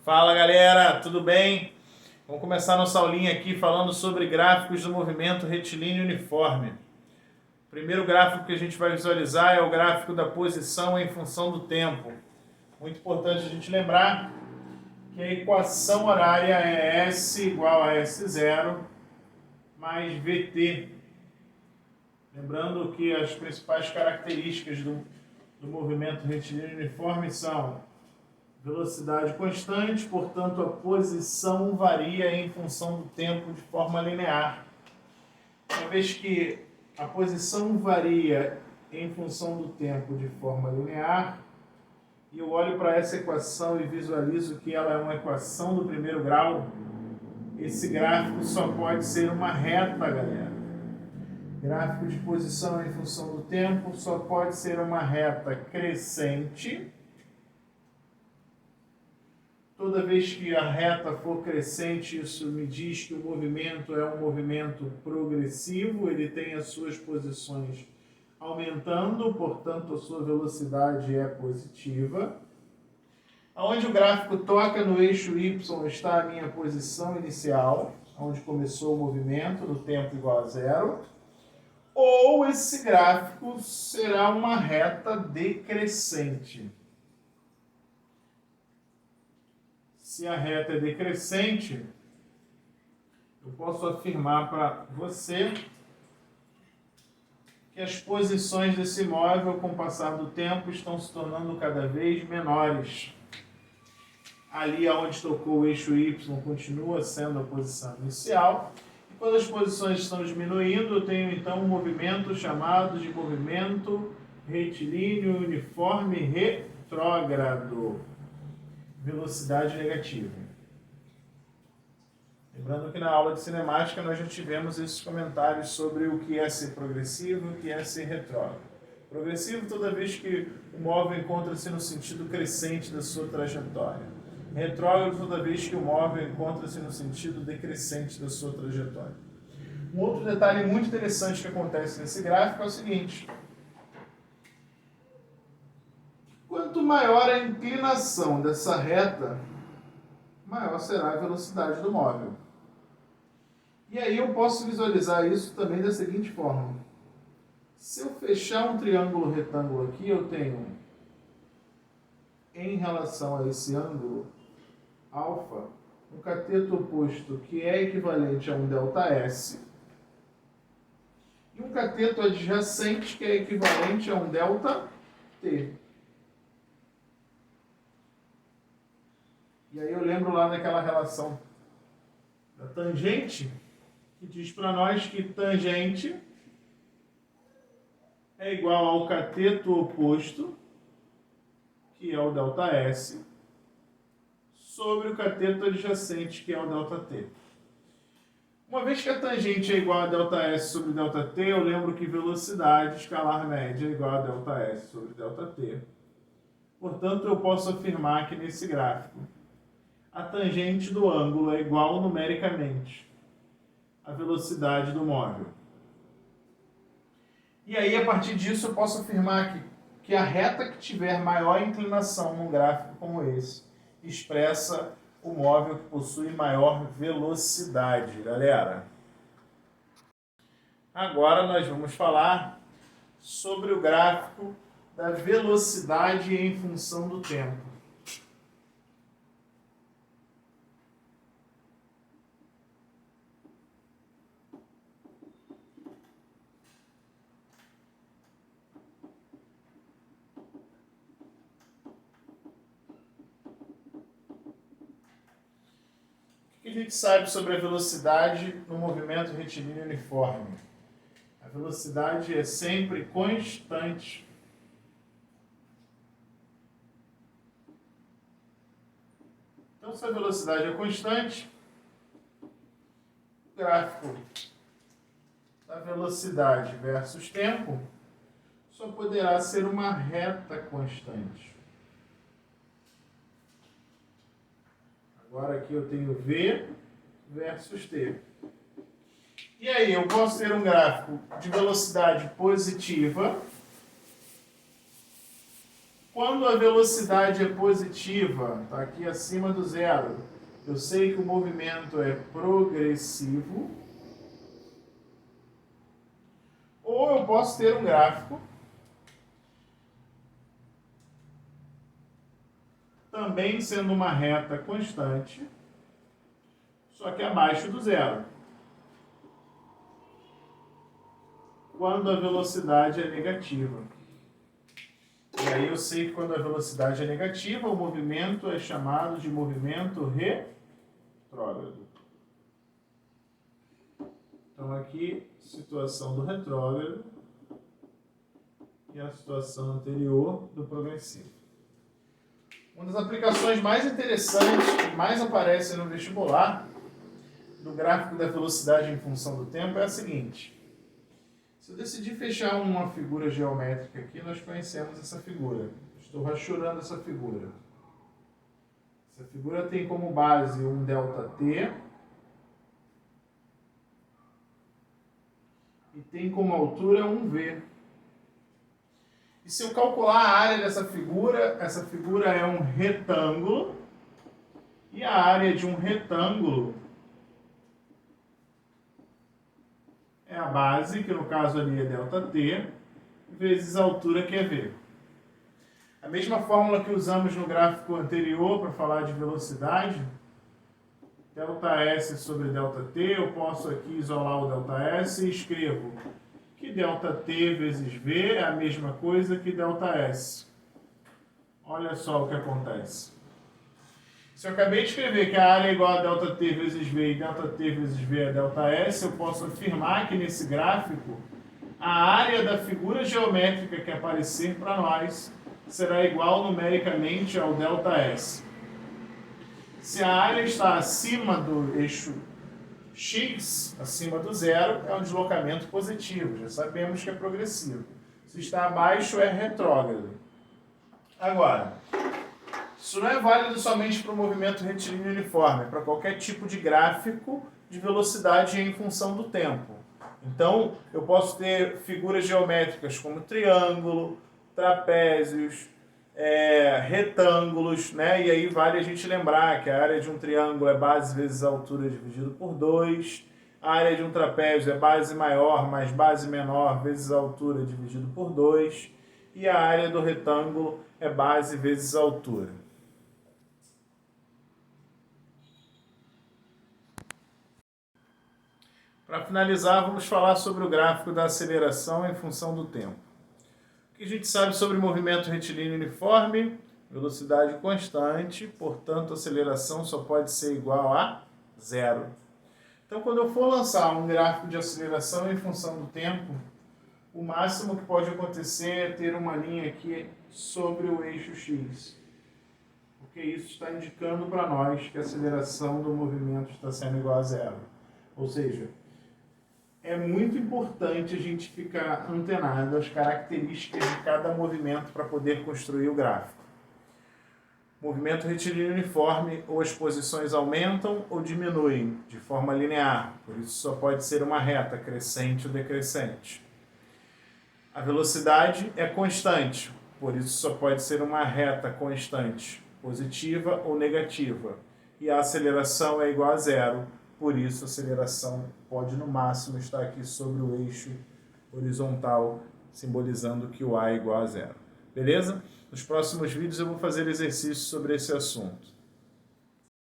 Fala galera, tudo bem? Vamos começar nossa aulinha aqui falando sobre gráficos do movimento retilíneo uniforme. O primeiro gráfico que a gente vai visualizar é o gráfico da posição em função do tempo. Muito importante a gente lembrar que a equação horária é S igual a S0 mais VT. Lembrando que as principais características do movimento retilíneo uniforme são velocidade constante, portanto a posição varia em função do tempo de forma linear. Uma vez que a posição varia em função do tempo de forma linear, e eu olho para essa equação e visualizo que ela é uma equação do primeiro grau, esse gráfico só pode ser uma reta, galera. Gráfico de posição em função do tempo só pode ser uma reta crescente. Toda vez que a reta for crescente, isso me diz que o movimento é um movimento progressivo, ele tem as suas posições aumentando, portanto a sua velocidade é positiva. Onde o gráfico toca no eixo Y está a minha posição inicial, onde começou o movimento, no tempo igual a zero. Ou esse gráfico será uma reta decrescente. Se a reta é decrescente, eu posso afirmar para você que as posições desse móvel, com o passar do tempo, estão se tornando cada vez menores. Ali onde tocou o eixo Y continua sendo a posição inicial. E quando as posições estão diminuindo, eu tenho então um movimento chamado de movimento retilíneo uniforme retrógrado. Velocidade negativa. Lembrando que na aula de cinemática nós já tivemos esses comentários sobre o que é ser progressivo e o que é ser retrógrado. Progressivo toda vez que o móvel encontra-se no sentido crescente da sua trajetória. Retrógrado toda vez que o móvel encontra-se no sentido decrescente da sua trajetória. Um outro detalhe muito interessante que acontece nesse gráfico é o seguinte: quanto maior a inclinação dessa reta, maior será a velocidade do móvel. E aí eu posso visualizar isso também da seguinte forma. Se eu fechar um triângulo retângulo aqui, eu tenho, em relação a esse ângulo alfa, um cateto oposto que é equivalente a um ΔS, e um cateto adjacente que é equivalente a um ΔT. E aí eu lembro lá daquela relação da tangente, que diz para nós que tangente é igual ao cateto oposto, que é o ΔS, sobre o cateto adjacente, que é o ΔT. Uma vez que a tangente é igual a ΔS sobre ΔT, eu lembro que velocidade escalar média é igual a ΔS sobre ΔT. Portanto, eu posso afirmar que nesse gráfico a tangente do ângulo é igual numericamente à velocidade do móvel. E aí, a partir disso, eu posso afirmar que a reta que tiver maior inclinação num gráfico como esse expressa o móvel que possui maior velocidade, galera. Agora nós vamos falar sobre o gráfico da velocidade em função do tempo. O que a gente sabe sobre a velocidade no movimento retilíneo uniforme? A velocidade é sempre constante. Então, se a velocidade é constante, o gráfico da velocidade versus tempo só poderá ser uma reta constante. Agora aqui eu tenho V versus T. E aí eu posso ter um gráfico de velocidade positiva Quando a velocidade é positiva, está aqui acima do zero, eu sei que o movimento é progressivo. Ou eu posso ter um gráfico também sendo uma reta constante, só que abaixo do zero, quando a velocidade é negativa. E aí eu sei que quando a velocidade é negativa, o movimento é chamado de movimento retrógrado. Então aqui, situação do retrógrado e a situação anterior do progressivo. Uma das aplicações mais interessantes que mais aparece no vestibular, do gráfico da velocidade em função do tempo, é a seguinte. Se eu decidir fechar uma figura geométrica aqui, nós conhecemos essa figura. Estou rachurando essa figura. Essa figura tem como base um ΔT e tem como altura um V. E se eu calcular a área dessa figura, essa figura é um retângulo, e a área de um retângulo é a base, que no caso ali é ΔT, vezes a altura, que é V. A mesma fórmula que usamos no gráfico anterior para falar de velocidade, ΔS sobre ΔT, eu posso aqui isolar o ΔS e escrevo que ΔT vezes V é a mesma coisa que ΔS. Olha só o que acontece. Se eu acabei de escrever que a área é igual a ΔT vezes V e ΔT vezes V é ΔS, eu posso afirmar que nesse gráfico a área da figura geométrica que aparecer para nós será igual numericamente ao ΔS. Se a área está acima do eixo X, acima do zero, é um deslocamento positivo, já sabemos que é progressivo. Se está abaixo, é retrógrado. Agora, isso não é válido somente para o movimento retilíneo uniforme, é para qualquer tipo de gráfico de velocidade em função do tempo. Então, eu posso ter figuras geométricas como triângulo, trapézios, retângulos, né? E aí vale a gente lembrar que a área de um triângulo é base vezes a altura dividido por 2, a área de um trapézio é base maior mais base menor vezes a altura dividido por 2, e a área do retângulo é base vezes a altura. Para finalizar, vamos falar sobre o gráfico da aceleração em função do tempo. O que a gente sabe sobre movimento retilíneo uniforme? Velocidade constante, portanto a aceleração só pode ser igual a zero. Então quando eu for lançar um gráfico de aceleração em função do tempo, o máximo que pode acontecer é ter uma linha aqui sobre o eixo X. Porque isso está indicando para nós que a aceleração do movimento está sendo igual a zero. Ou seja, é muito importante a gente ficar antenado às características de cada movimento para poder construir o gráfico. Movimento retilíneo uniforme, ou as posições aumentam ou diminuem de forma linear, por isso só pode ser uma reta, crescente ou decrescente. A velocidade é constante, por isso só pode ser uma reta constante, positiva ou negativa. E a aceleração é igual a zero, por isso a aceleração pode no máximo estar aqui sobre o eixo horizontal, simbolizando que o A é igual a zero. Beleza? Nos próximos vídeos eu vou fazer exercícios sobre esse assunto.